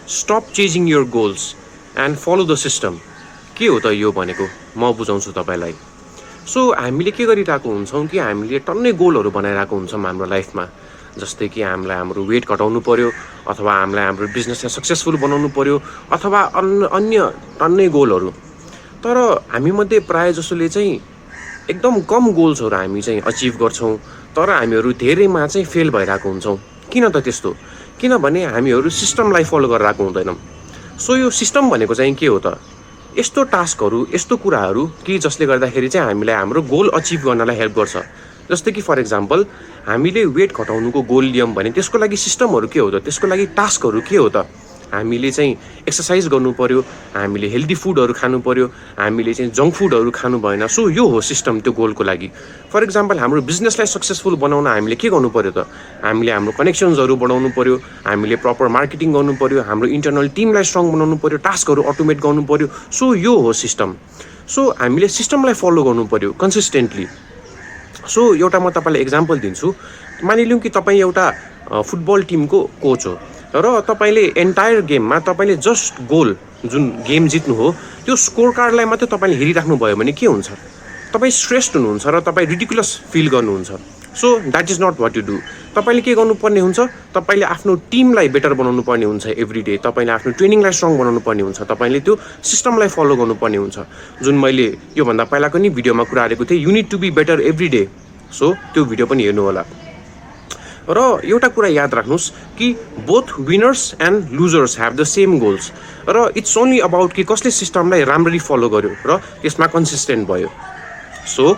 Stop chasing your goals and follow the system. के हो त यो भनेको म बुझाउँछु तपाईँलाई। सो हामीले के गरिरहेको हुन्छौँ कि हामीले टन्नै गोलहरू बनाइरहेको हुन्छौँ हाम्रो लाइफमा। जस्तै कि हामीलाई हाम्रो वेट घटाउनु पर्यो, अथवा हामीलाई हाम्रो बिजनेसलाई सक्सेसफुल बनाउनु पर्यो, अथवा अन्य टन्नै गोलहरू। तर हामीमध्ये प्रायः जसोले चाहिँ एकदम कम गोल्सहरू हामी चाहिँ अचिभ गर्छौँ, तर हामीहरू धेरैमा चाहिँ फेल भइरहेको हुन्छौँ। किन त त्यस्तो? किनभने हामीहरू सिस्टमलाई फलो गरेर आएको हुँदैनौँ। सो यो सिस्टम भनेको चाहिँ के हो त? यस्तो टास्कहरू, यस्तो कुराहरू कि जसले गर्दाखेरि चाहिँ हामीलाई हाम्रो गोल अचिभ गर्नलाई हेल्प गर्छ। जस्तै कि फर इक्जाम्पल हामीले वेट घटाउनुको गोल लियौँ भने त्यसको लागि सिस्टमहरू के हो त? त्यसको लागि टास्कहरू के हो त? हामीले चाहिँ एक्सर्साइज गर्नु पर्यो, हामीले हेल्दी फुडहरू खानु पर्यो, हामीले चाहिँ जङ्क फुडहरू खानु भएन। सो यो हो सिस्टम त्यो गोलको लागि। फर इक्जाम्पल हाम्रो बिजनेसलाई सक्सेसफुल बनाउन हामीले के गर्नु पर्यो त? हामीले हाम्रो कनेक्सन्सहरू बढाउनु पर्यो, हामीले प्रपर मार्केटिङ गर्नु पर्यो, हाम्रो इन्टरनल टिमलाई स्ट्रङ बनाउनु पर्यो, टास्कहरू अटोमेट गर्नु पर्यो। सो यो हो सिस्टम। सो हामीले सिस्टमलाई फलो गर्नु पर्यो कन्सिस्टेन्टली। सो एउटा म तपाईँलाई इक्जाम्पल दिन्छु। मानिलिउँ कि तपाईँ एउटा फुटबल टिमको कोच हो र तपाईँले एन्टायर गेममा तपाईँले जस्ट गोल जुन गेम जित्नु हो त्यो स्कोर कार्डलाई मात्रै तपाईँले हेरिराख्नु भयो भने के हुन्छ? तपाईँ स्ट्रेस्ड हुनुहुन्छ र तपाईँ रिडिकुलस फिल गर्नुहुन्छ। So that is not what you do. तपाईँले के गर्नुपर्ने हुन्छ? तपाईँले आफ्नो टिमलाई बेटर बनाउनु पर्ने हुन्छ एभ्री डे। तपाईँले आफ्नो ट्रेनिङलाई स्ट्रङ बनाउनु पर्ने हुन्छ। तपाईँले त्यो सिस्टमलाई फलो गर्नुपर्ने हुन्छ। जुन मैले योभन्दा पहिलाको नि भिडियोमा कुरा गरेको थिएँ, you need to be better every day. So त्यो भिडियो पनि हेर्नु होला। र एउटा कुरा याद राख्नुहोस् कि both winners and losers have the same goals. र इट्स ओन्ली अबाउट कि कसले सिस्टमलाई राम्ररी फलो गर्यो र त्यसमा कन्सिस्टेन्ट भयो। सो